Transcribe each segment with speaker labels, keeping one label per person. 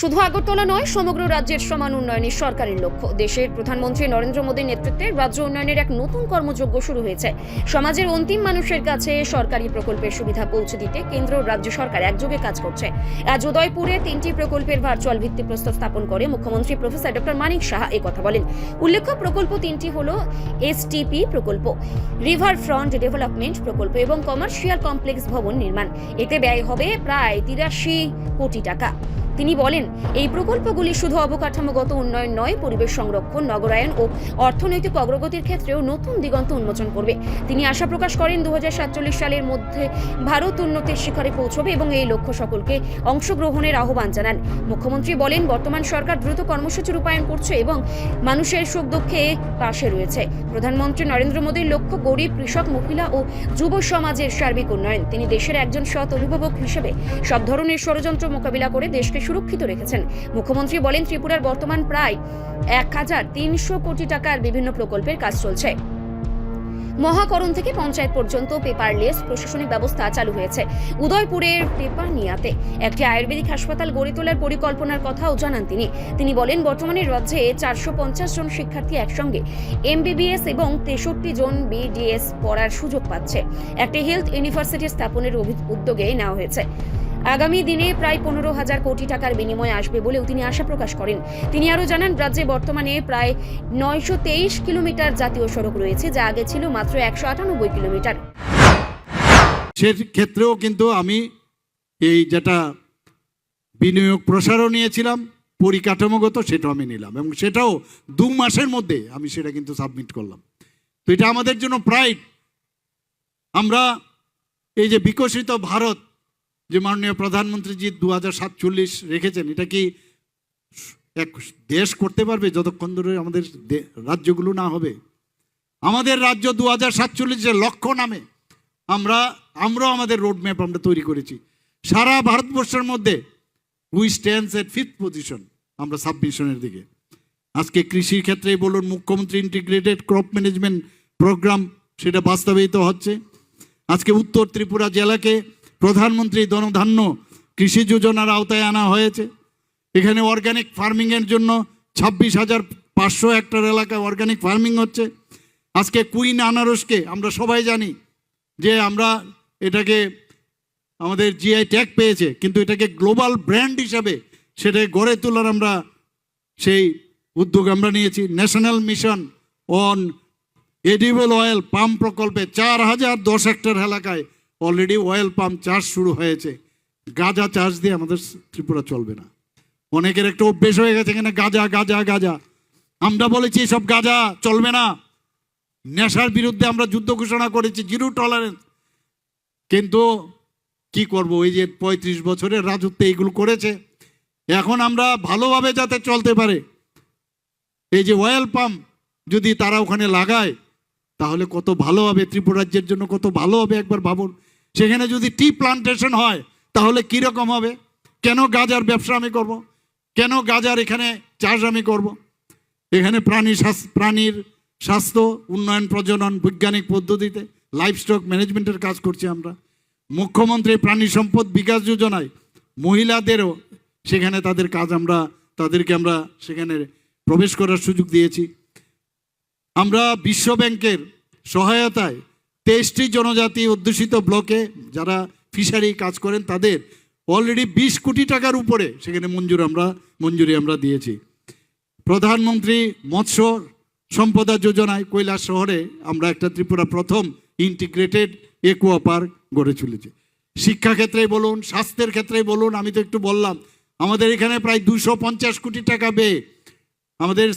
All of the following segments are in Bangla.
Speaker 1: শুধু আগরতলা নয়, সমগ্র রাজ্যের সমান উন্নয়নই সরকারের লক্ষ্য। দেশের প্রধানমন্ত্রী নরেন্দ্র মোদীর নেতৃত্বে রাজ্য উন্নয়নের এক নতুন কর্মযজ্ঞ শুরু হয়েছে। সমাজের অন্তিম মানুষের কাছে সরকারি প্রকল্পের সুবিধা পৌঁছে দিতে কেন্দ্র ও রাজ্য সরকার একযোগে কাজ করছে। আজ উদয়পুরে 3টি প্রকল্পের ভার্চুয়াল ভিত্তিপ্রস্তর স্থাপন করে মুখ্যমন্ত্রী প্রফেসর ডক্টর মানিক সাহা এই কথা বলেন। উল্লেখ্য, প্রকল্প 3টি হলো এসটিপি প্রকল্প, রিভার ফ্রন্ট ডেভেলপমেন্ট প্রকল্প এবং কমার্শিয়াল কমপ্লেক্স ভবন নির্মাণ। এতে ব্যয় হবে প্রায় 83 কোটি টাকা। তিনি বলেন, এই প্রকল্পগুলি শুধু অবকাঠামোগত উন্নয়ন নয়, পরিবেশ সংরক্ষণ, নগরায়ন ও অর্থনৈতিক অগ্রগতির ক্ষেত্রেও নতুন দিগন্ত উন্মোচন করবে। তিনি আশা প্রকাশ করেন 2047 সালের মধ্যে ভারত উন্নতির শিখরে পৌঁছবে এবং এই লক্ষ্য সকলকে অংশগ্রহণের আহ্বান জানান। মুখ্যমন্ত্রী বলেন, বর্তমান সরকার দ্রুত কর্মসূচি রূপায়ণ করছে এবং মানুষের সুখ দুঃখে পাশে রয়েছে। প্রধানমন্ত্রী নরেন্দ্র মোদীর লক্ষ্য গরিব, কৃষক, মহিলা ও যুব সমাজের সার্বিক উন্নয়ন। তিনি দেশের একজন সৎ অভিভাবক হিসেবে সব ধরনের ষড়যন্ত্র মোকাবিলা করে দেশকে সুরক্ষিত রেখেছেন। মুখ্যমন্ত্রী বলেন, ত্রিপুরার বর্তমান প্রায় 1300 কোটি টাকার বিভিন্ন প্রকল্পের কাজ চলছে। মহাকরণ থেকে পঞ্চায়েত পর্যন্ত পেপারলেস প্রশাসনিক ব্যবস্থা চালু হয়েছে। উদয়পুরের পেপারনিয়াতে একটি আয়ুর্বেদিক হাসপাতাল গড়ে তোলার পরিকল্পনার কথাও জানান তিনি বলেন, বর্তমানে রাজ্যে 450 জন শিক্ষার্থী একসঙ্গে এমবিবিএস এবং 63 জন বিডিএস পড়ার সুযোগ পাচ্ছে। একটি হেলথ ইউনিভার্সিটি স্থাপনের উদ্যোগে নেওয়া হয়েছে। আগামী দিনে প্রায় 15,000 কোটি টাকার বিনিময় আসবে বলেও তিনি আশা প্রকাশ করেন। তিনি আরও জানান, রাজ্যে বর্তমানে প্রায় 923 কিলোমিটার জাতীয় সড়ক রয়েছে, যা আগে ছিল মাত্র 198 কিলোমিটার।
Speaker 2: সেক্ষেত্রেও কিন্তু আমি এই যেটা বিনিয়োগ প্রসারও নিয়েছিলাম পরিকাঠামোগত, সেটাও আমি নিলাম এবং সেটাও 2 মাসের মধ্যে আমি সেটা কিন্তু সাবমিট করলাম। তো এটা আমাদের জন্য প্রাইড। আমরা এই যে বিকশিত ভারত যে মাননীয় প্রধানমন্ত্রীজি 2047 রেখেছেন, এটা কি এক দেশ করতে পারবে যতক্ষণ ধরে আমাদের রাজ্যগুলো না হবে? আমাদের রাজ্য 2047 লক্ষ্য নামে আমরাও আমাদের রোডম্যাপ আমরা তৈরি করেছি। সারা ভারতবর্ষের মধ্যে we stands at 5th position আমরা সাবমিশনের দিকে। আজকে কৃষির ক্ষেত্রেই বলুন, মুখ্যমন্ত্রী ইন্টিগ্রেটেড ক্রপ ম্যানেজমেন্ট প্রোগ্রাম সেটা বাস্তবায়িত হচ্ছে। আজকে উত্তর ত্রিপুরা জেলাকে প্রধানমন্ত্রী ধনধান্য কৃষি যোজনার আওতায় আনা হয়েছে। এখানে অর্গানিক ফার্মিংয়ের জন্য 26,500 হেক্টর এলাকায় অর্গানিক ফার্মিং হচ্ছে। আজকে কুইন আনারসকে আমরা সবাই জানি যে আমরা এটাকে আমাদের জিআই ট্যাগ পেয়েছে, কিন্তু এটাকে গ্লোবাল ব্র্যান্ড হিসাবে সেটা গড়ে তোলার আমরা সেই উদ্যোগ আমরা নিয়েছি। National mission on edible oil palm প্রকল্পে 4010 হেক্টর এলাকায় অলরেডি অয়েল পাম চাষ শুরু হয়েছে। গাঁজা চাষ দিয়ে আমাদের ত্রিপুরা চলবে না। অনেকের একটা অভ্যেস হয়ে গেছে এখানে গাঁজা গাঁজা গাঁজা। আমরা বলেছি এসব গাঁজা চলবে না। নেশার বিরুদ্ধে আমরা যুদ্ধ ঘোষণা করেছি, 0 টলারেন্স। কিন্তু কি করব, ওই যে 35 বছরের রাজত্বে এইগুলো করেছে। এখন আমরা ভালোভাবে যাতে চলতে পারে, এই যে অয়েল পাম্প যদি তারা ওখানে লাগায় তাহলে কত ভালো হবে, ত্রিপুরা রাজ্যের জন্য কত ভালো হবে একবার ভাবুন। সেখানে যদি টি প্লান্টেশন হয় তাহলে কীরকম হবে? কেন গাঁজার ব্যবসা আমি করব? কেন গাঁজার এখানে চাষ আমি করব? এখানে প্রাণীর স্বাস্থ্য উন্নয়ন, প্রজনন বৈজ্ঞানিক পদ্ধতিতে লাইভস্টক ম্যানেজমেন্টের কাজ করছি আমরা। মুখ্যমন্ত্রী প্রাণী সম্পদ বিকাশ যোজনায় মহিলাদেরও সেখানে তাদের কাজ তাদেরকে আমরা সেখানে প্রবেশ করার সুযোগ দিয়েছি। আমরা বিশ্ব ব্যাংকের সহায়তায় 23টি জনজাতি অধ্যুষিত ব্লকে যারা ফিশারি কাজ করেন তাদের অলরেডি 20 কোটি টাকার উপরে সেখানে মঞ্জুরি আমরা দিয়েছি। প্রধানমন্ত্রী মৎস্য সম্পদা যোজনায় কৈলাস শহরে আমরা একটা ত্রিপুরা প্রথম ইন্টিগ্রেটেড একুয়া পার্ক গড়ে তুলেছি। শিক্ষাক্ষেত্রেই বলুন, স্বাস্থ্যের ক্ষেত্রেই বলুন, আমি তো একটু বললাম আমাদের এখানে প্রায় 250 কোটি টাকা ব্যয়ে আমাদের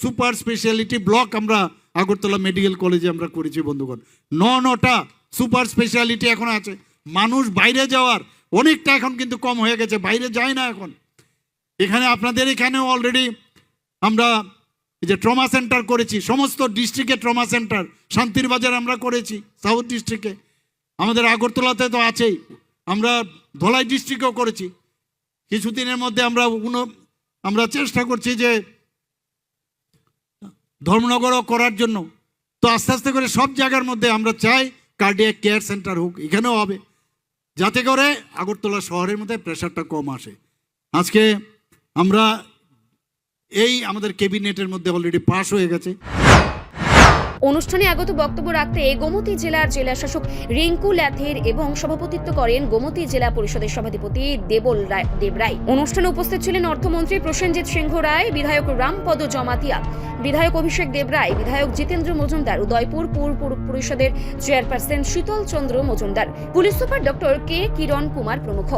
Speaker 2: সুপার স্পেশালিটি ব্লক আমরা আগরতলা মেডিকেল কলেজে আমরা করেছি বন্ধুগণ। 9টা সুপার স্পেশালিটি এখন আছে। মানুষ বাইরে যাওয়ার অনেকটা এখন কিন্তু কম হয়ে গেছে, বাইরে যায় না এখন। এখানে আপনাদের এখানেও অলরেডি আমরা এই যে ট্রমা সেন্টার করেছি, সমস্ত ডিস্ট্রিক্টে ট্রমা সেন্টার। শান্তির বাজার আমরা করেছি সাউথ ডিস্ট্রিক্টে, আমাদের আগরতলাতে তো আছেই, আমরা ধলাই ডিস্ট্রিক্টেও করেছি। কিছুদিনের মধ্যে আমরা চেষ্টা করছি যে ধর্মনগরও করার জন্য। তো আস্তে আস্তে করে সব জায়গার মধ্যে আমরা চাই কার্ডিয়াক কেয়ার সেন্টার হোক, এখানেও হবে, যাতে করে আগরতলা শহরের মধ্যে প্রেশারটা কম আসে। আজকে আমরা এই আমাদের ক্যাবিনেটের মধ্যে অলরেডি পাস হয়ে গেছে।
Speaker 1: অনুষ্ঠানে আগত বক্তব্য রাখতে গোমতী জেলার জেলাশাসক রিঙ্কু ল্যাথের এবং সভাপতিত্ব করেন গোমতী জেলা পরিষদের সভাধিপতি দেবরায়। অনুষ্ঠানে উপস্থিত ছিলেন অর্থমন্ত্রী প্রসেনজিৎ সিংহ রায়, বিধায়ক রামপদ জমাতিয়া, বিধায়ক অভিষেক দেবরায়, বিধায়ক জিতেন্দ্র মজুমদার, উদয়পুর পৌর পরিষদের চেয়ারপারসন শীতল চন্দ্র মজুমদার, পুলিশ সুপার ডক্টর কে কিরণ কুমার প্রমুখ।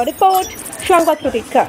Speaker 3: রিপোর্ট সংবাদ প্রতীক্ষা।